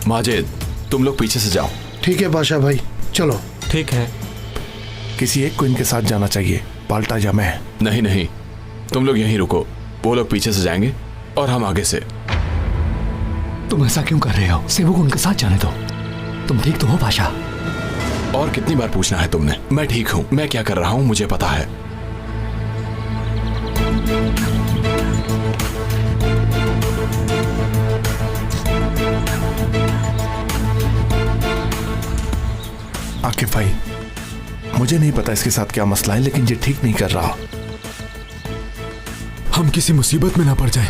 माजिद, तुम लोग पीछे से जाओ। ठीक है पाशा भाई, चलो। ठीक है। किसी एक को इनके साथ जाना चाहिए, पाल्टा या मैं। नहीं नहीं, तुम लोग यहीं रुको, वो लोग पीछे से जाएंगे और हम आगे से। तुम ऐसा क्यों कर रहे हो? सेबू को उनके साथ जाने दो। तुम ठीक तो हो पाशा? और कितनी बार पूछना है तुमने? मैं ठीक हूं, मैं क्या कर रहा हूं मुझे पता है। आकिफ भाई, मुझे नहीं पता इसके साथ क्या मसला है, लेकिन ये ठीक नहीं कर रहा। हम किसी मुसीबत में ना पड़ जाएं।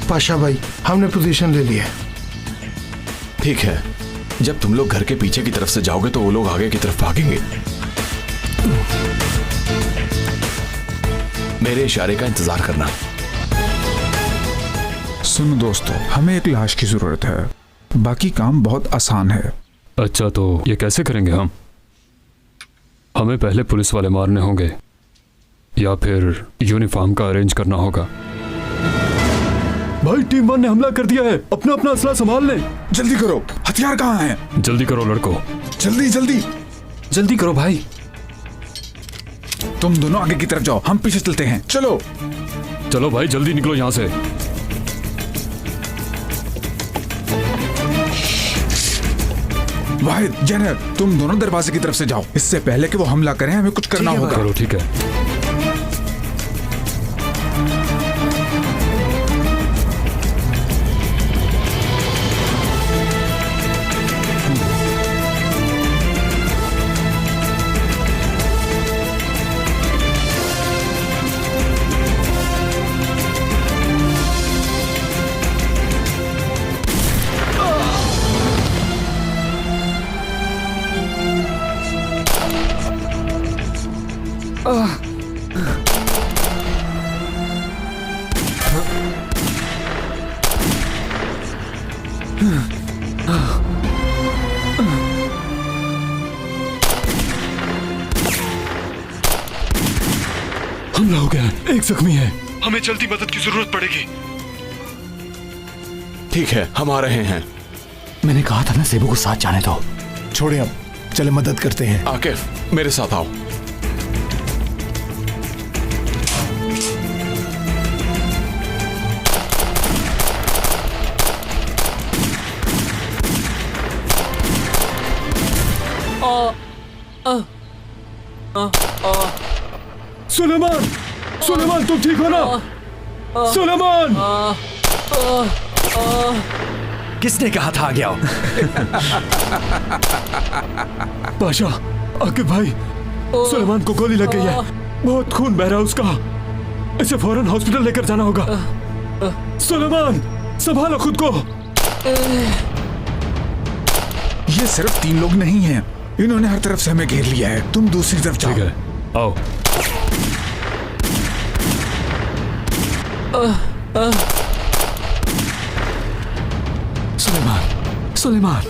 पाशा भाई, हमने पोजीशन ले ली है। ठीक है, जब तुम लोग घर के पीछे की तरफ से जाओगे तो वो लोग आगे की तरफ भागेंगे। मेरे इशारे का इंतजार करना। सुनो दोस्तों, हमें एक लाश की जरूरत है, बाकी काम बहुत आसान है। अच्छा, तो ये कैसे करेंगे हम? हमें पहले पुलिस वाले मारने होंगे या फिर यूनिफॉर्म का अरेंज करना होगा। भाई, टीम 1 ने हमला कर दिया है, अपना अपना असला संभाल लें। जल्दी करो, हथियार कहाँ हैं? जल्दी करो लड़को, जल्दी जल्दी जल्दी करो भाई। तुम दोनों आगे की तरफ जाओ, हम पीछे चलते हैं। चलो चलो भाई, जल्दी निकलो यहाँ से। वाहिद, जैनब, तुम दोनों दरवाजे की तरफ से जाओ। इससे पहले कि वो हमला करें हमें कुछ करना होगा। करो, ठीक है। हमला हो गया, एक जख्मी है, हमें जल्दी मदद की जरूरत पड़ेगी। ठीक है, हम आ रहे हैं। मैंने कहा था ना सेबू को साथ जाने दो। छोड़े, अब चले मदद करते हैं। आकिफ, मेरे साथ आओ। सुलेमान, सुलेमान, तुम ठीक हो ना? सुलेमान! किसने कहा था आ गया? पाशा, आकिफ भाई, सुलेमान को गोली लग गई है, बहुत खून बह रहा है उसका, इसे फौरन हॉस्पिटल लेकर जाना होगा। सुलेमान, संभालो खुद को। ये सिर्फ 3 लोग नहीं हैं, इन्होंने हर तरफ से हमें घेर लिया है। तुम दूसरी तरफ जाओ। ठीक है, आओ। सुलेमान, सुलेमान।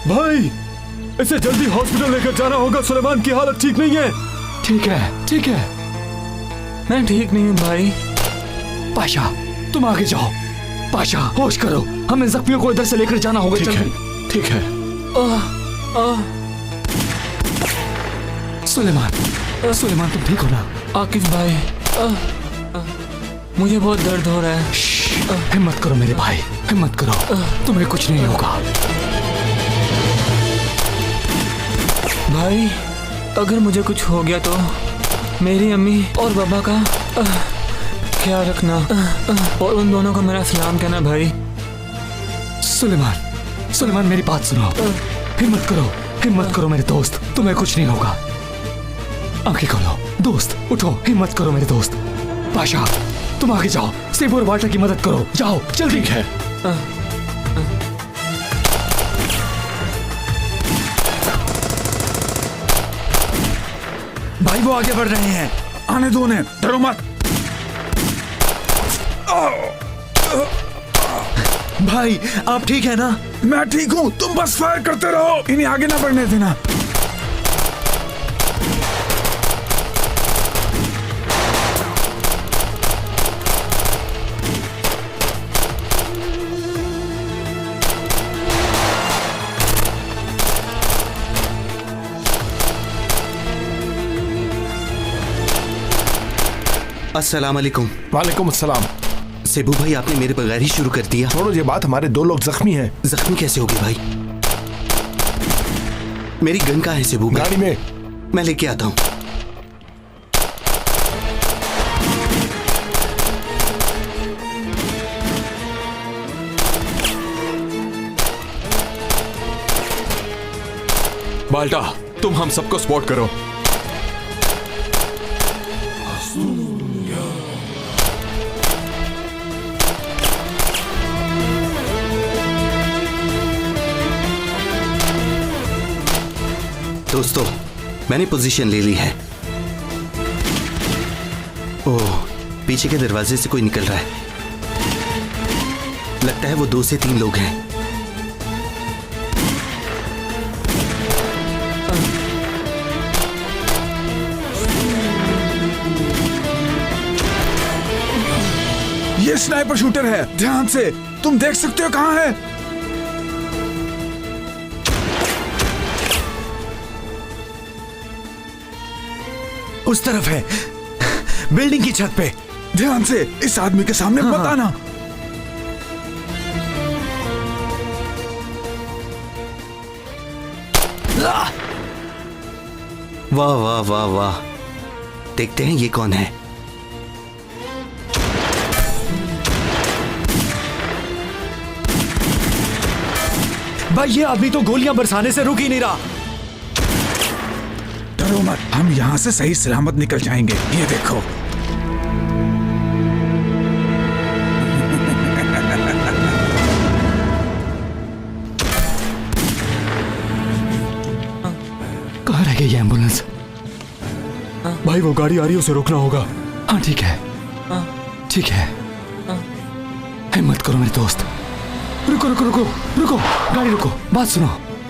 भाई, इसे जल्दी हॉस्पिटल लेकर जाना होगा, सुलेमान की हालत ठीक नहीं है। ठीक है, ठीक है, मैं ठीक नहीं हूँ भाई। पाशा, तुम आगे जाओ। पाशा, होश करो, हमें जख्मियों को इधर से लेकर जाना होगा। ठीक है, जल्दी। ठीक है। सुलेमान, सुलेमान, तुम ठीक हो ना? आकिफ भाई, मुझे बहुत दर्द हो रहा है। हिम्मत करो मेरे भाई, हिम्मत करो, तुम्हें कुछ नहीं होगा। भाई, अगर मुझे कुछ हो गया तो मेरी अम्मी और पापा का ख्याल रखना और उन दोनों को मेरा सलाम कहना भाई। सुलेमान, सुलेमान, मेरी बात सुनो। हिम्मत करो, हिम्मत करो मेरे दोस्त, तुम्हें कुछ नहीं होगा। आंखें खोलो दोस्त, उठो, हिम्मत करो मेरे दोस्त। पाशा, तुम आगे जाओ, सेबू और वाल्टर की मदद करो, जाओ जल्दी। ठीक है। भाई, वो आगे बढ़ रहे हैं, आने दो उन्हें, डरो मत। भाई आप ठीक है ना? मैं ठीक हूँ, तुम बस फायर करते रहो, इन्हें आगे ना बढ़ने देना। अस्सलाम वालेकुम। वालेकुम अस्सलाम। सेबू भाई आपने मेरे बगैर ही शुरू कर दिया। छोड़ो ये बात, हमारे 2 लोग जख्मी हैं। जख्मी कैसे होगी भाई? मेरी गन कहाँ है सेबू भाई? गाड़ी में। मैं लेके आता हूँ। बाल्टा, तुम हम सबको स्पॉट करो। दोस्तों, मैंने पोजीशन ले ली है। ओह, पीछे के दरवाजे से कोई निकल रहा है। लगता है वो 2 से 3 लोग हैं। ये स्नाइपर शूटर है, ध्यान से, तुम देख सकते हो कहाँ है? उस तरफ है, बिल्डिंग की छत पे। ध्यान से, इस आदमी के सामने मत आना। वाह वाह वाह वाह, देखते हैं ये कौन है। भाई ये आदमी तो गोलियां बरसाने से रुक ही नहीं रहा। डरो मत, हम यहाँ से सही सलामत निकल जाएंगे। ये देखो। कहाँ रह गई ये एम्बुलेंस? भाई वो गाड़ी आ रही है, उसे रोकना होगा। हाँ ठीक है, ठीक है। हिम्मत करो मेरे दोस्त। रुको रुको रुको रुको, गाड़ी रुको, बात सुनो।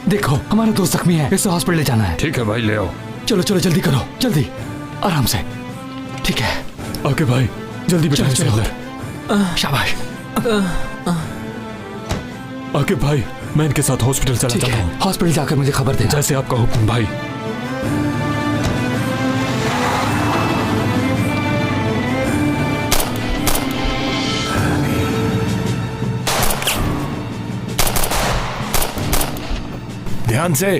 देखो हमारा दोस्त जख्मी है, इसे हॉस्पिटल ले जाना है। ठीक है भाई, ले आओ। चलो चलो जल्दी करो, जल्दी, आराम से। ठीक है, आके भाई जल्दी चलो बिठाओ इसे चलो। अंदर। शाबाश। आके भाई, मैं इनके साथ हॉस्पिटल चला ठीक जाता है, हूँ। हॉस्पिटल जाकर मुझे खबर देना। जैसे आपका हुक्म भाई। ध्यान से।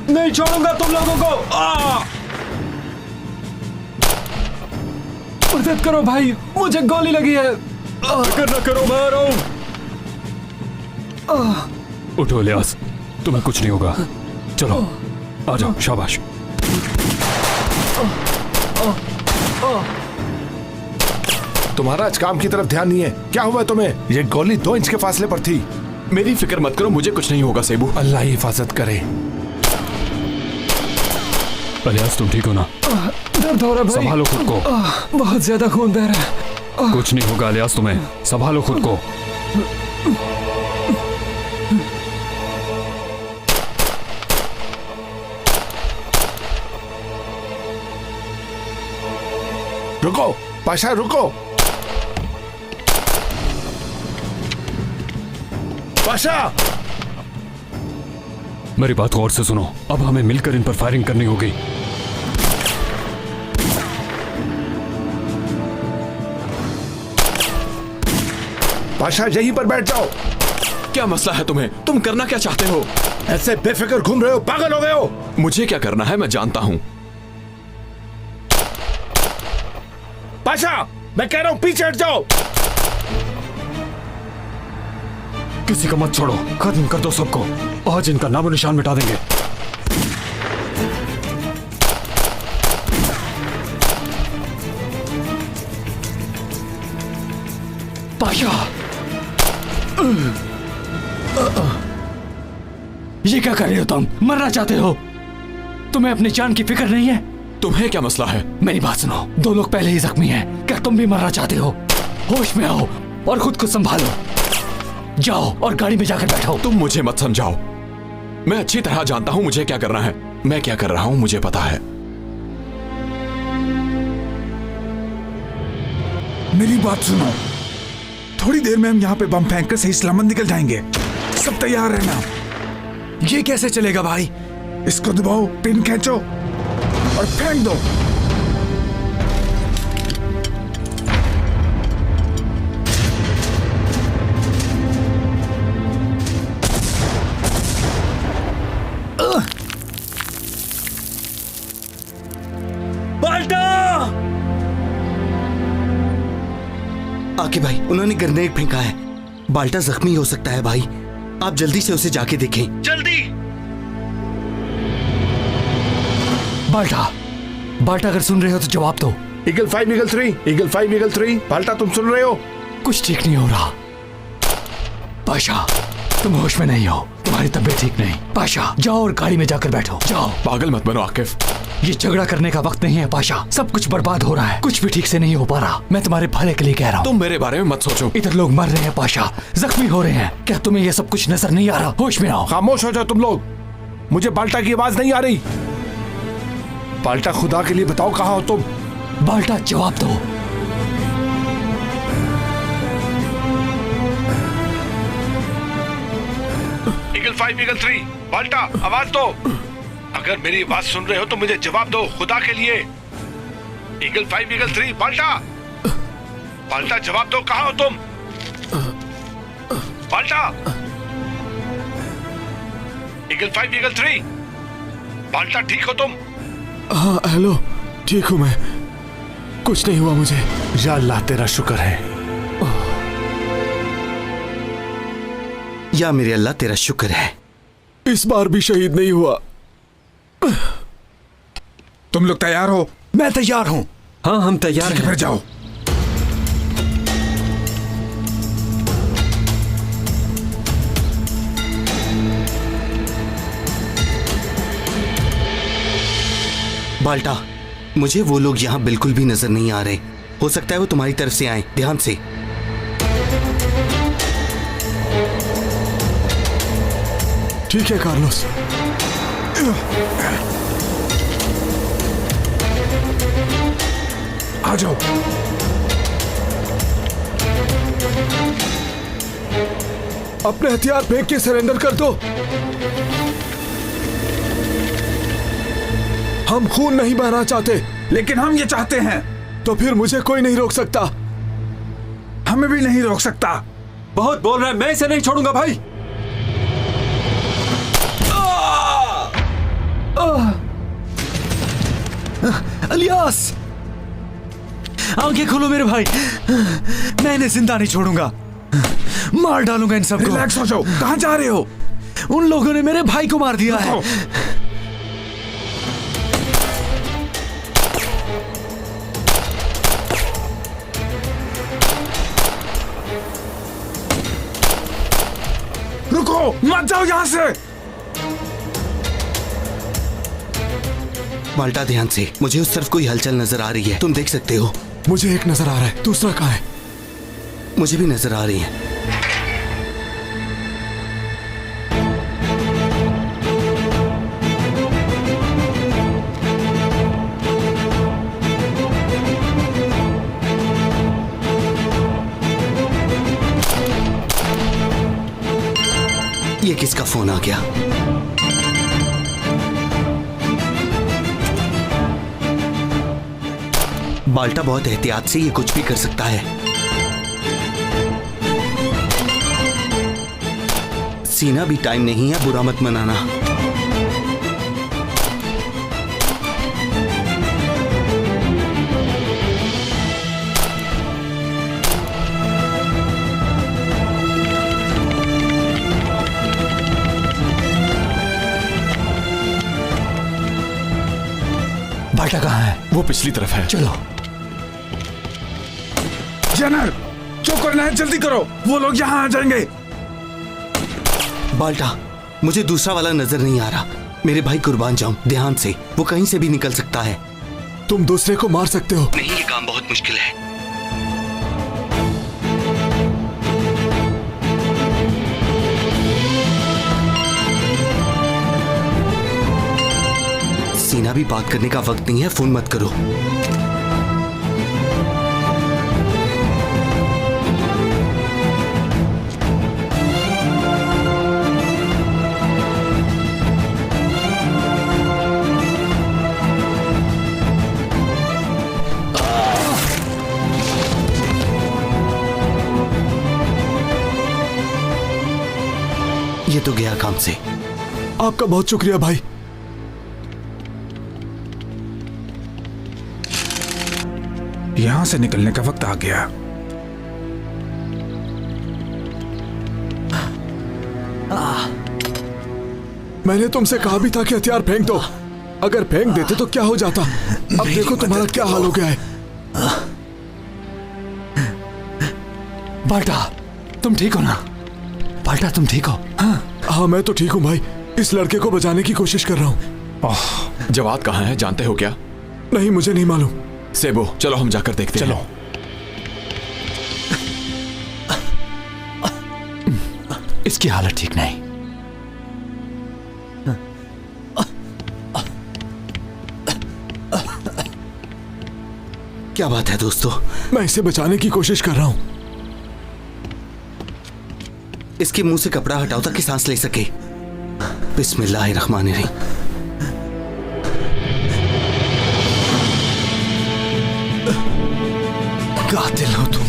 नहीं छोड़ूंगा तुम लोगों को। मदद करो भाई, मुझे गोली लगी है। फिक्र न करो, मैं आ रहा हूं। उठो इलियास, तुम्हें कुछ नहीं होगा। चलो आ जाओ, शाबाश। तुम्हारा आज काम की तरफ ध्यान नहीं है। क्या हुआ तुम्हें? ये गोली 2 इंच के फासले पर थी। मेरी फिक्र मत करो, मुझे कुछ नहीं होगा सेबू। अल्लाह ही हिफाजत करे। इलियास तुम ठीक हो ना? दर्द हो रहा भाई। संभालो खुद को। बहुत ज्यादा खून बह रहा है। कुछ नहीं होगा इलियास, तुम्हें संभालो खुद को। रुको पाशा, रुको। पाशा, मेरी बात गौर से सुनो, अब हमें मिलकर इन पर फायरिंग करनी होगी। पाशा यहीं पर बैठ जाओ। क्या मसला है तुम्हें? तुम करना क्या चाहते हो? ऐसे बेफिक्र घूम रहे हो, पागल हो गए हो? मुझे क्या करना है मैं जानता हूं। पाशा, मैं कह रहा हूं पीछे हट जाओ। किसी को मत छोड़ो, खत्म कर दो सबको। आज इनका नामो निशान मिटा देंगे। पाशा, ये क्या कर रहे हो तुम? मरना चाहते हो? तुम्हें अपनी जान की फिक्र नहीं है? तुम्हें क्या मसला है? मेरी बात सुनो, दो लोग पहले ही जख्मी हैं। क्या तुम भी मरना चाहते हो? होश में आओ और खुद को संभालो। जाओ और गाड़ी में जाकर बैठो। तुम मुझे मत समझाओ, मैं अच्छी तरह जानता हूं मुझे क्या करना है। मैं क्या कर रहा हूं मुझे पता है। मेरी बात सुनो, थोड़ी देर में हम यहाँ पे बम फेंक कर सही सलामत निकल जाएंगे। सब तैयार रहना। ये कैसे चलेगा भाई? इसको दबाओ, पिन खींचो और फेंक दो। आके भाई, उन्होंने ग्रेनेड फेंका है। बाल्टा जख्मी हो सकता है भाई, आप जल्दी से उसे जाके देखें। जल्दी। बाल्टा, बाल्टा अगर सुन रहे हो तो जवाब दो। Eagle 5 eagle 3 eagle 5 eagle 3 Balta तुम सुन रहे हो? कुछ ठीक नहीं हो रहा। पाशा, तुम होश में नहीं हो, तुम्हारी तबीयत ठीक नहीं। पाशा, जाओ और गाड़ी में जाकर बैठो। जाओ। पागल मत बनो आकिफ, ये झगड़ा करने का वक्त नहीं है पाशा। सब कुछ बर्बाद हो रहा है, कुछ भी ठीक से नहीं हो पा रहा। मैं तुम्हारे भले के लिए कह रहा हूँ। तुम मेरे बारे में मत सोचो। इधर लोग मर रहे हैं पाशा, जख्मी हो रहे हैं। क्या तुम्हें ये सब कुछ नजर नहीं आ रहा? होश में आओ। खामोश हो जाओ तुम लोग, मुझे बाल्टा की आवाज नहीं आ रही। बाल्टा, खुदा के लिए बताओ कहाँ हो तुम? बाल्टा, जवाब दो। ईगल 5 ईगल 3 बाल्टा, आवाज दो। अगर मेरी बात सुन रहे हो तो मुझे जवाब दो, खुदा के लिए। ईगल 5 ईगल 3 बाल्टा, बाल्टा जवाब दो, कहाँ हो तुम? बाल्टा, ईगल 5 ईगल 3 बाल्टा, ठीक हो तुम? हाँ हेलो, ठीक हूं मैं, कुछ नहीं हुआ मुझे। या अल्लाह तेरा शुक्र है। या मेरे अल्लाह तेरा शुक्र है, इस बार भी शहीद नहीं हुआ। तुम लोग तैयार हो? मैं तैयार हूँ। हाँ हम तैयार ठीक है, हैं। फिर जाओ। बाल्टा, मुझे वो लोग यहाँ बिल्कुल भी नजर नहीं आ रहे। हो सकता है वो तुम्हारी तरफ से आए, ध्यान से। ठीक है कार्लोस। आ जाओ। अपने हथियार फेंक के सरेंडर कर दो। हम खून नहीं बहना चाहते, लेकिन हम ये चाहते हैं। तो फिर मुझे कोई नहीं रोक सकता। हमें भी नहीं रोक सकता। बहुत बोल रहा है, मैं इसे नहीं छोड़ूंगा भाई। अलियास, आंखें खोलो मेरे भाई, मैं इन्हें जिंदा नहीं छोड़ूंगा, मार डालूंगा इन सबको। रिलैक्स हो जाओ, कहाँ जा रहे हो? उन लोगों ने मेरे भाई को मार दिया है। रुको, मत जाओ यहाँ से। बाल्टा, ध्यान से, मुझे उस तरफ कोई हलचल नजर आ रही है, तुम देख सकते हो? मुझे एक नजर आ रहा है, दूसरा कहाँ है? मुझे भी नजर आ रही है। ये किसका फोन आ गया? बाल्टा, बहुत एहतियात से ये कुछ भी कर सकता है। सीना भी टाइम नहीं है, बुरा मत मनाना। बाल्टा कहाँ है? वो पिछली तरफ है। चलो। जनरल, जो करना है जल्दी करो, वो लोग यहाँ आ जाएंगे। बाल्टा, मुझे दूसरा वाला नजर नहीं आ रहा। मेरे भाई कुर्बान जाऊं, ध्यान से, वो कहीं से भी निकल सकता है। तुम दूसरे को मार सकते हो। नहीं, ये काम बहुत मुश्किल है। सीना भी बात करने का वक्त नहीं है, फोन मत करो। ये तो गया काम से। आपका बहुत शुक्रिया भाई। यहां से निकलने का वक्त आ गया। मैंने तुमसे कहा भी था कि हथियार फेंक दो। अगर फेंक देते तो क्या हो जाता। अब देखो तुम्हारा क्या हाल हो गया है। बाल्टा, तुम ठीक हो ना? बाल्टा, तुम ठीक हो? हाँ मैं तो ठीक हूँ भाई। इस लड़के को बचाने की कोशिश कर रहा हूँ। जवाद कहाँ है जानते हो क्या? नहीं, मुझे नहीं मालूम। सेबो, चलो हम जाकर देखते हैं। चलो। इसकी हालत ठीक नहीं। क्या बात है दोस्तों? मैं इसे बचाने की कोशिश कर रहा हूँ। इसके मुंह से कपड़ा हटाओ ताकि सांस ले सके। बिस्मिल्लाहिर्रहमानिर्रहीम। कातिल हो तुम।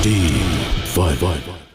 T5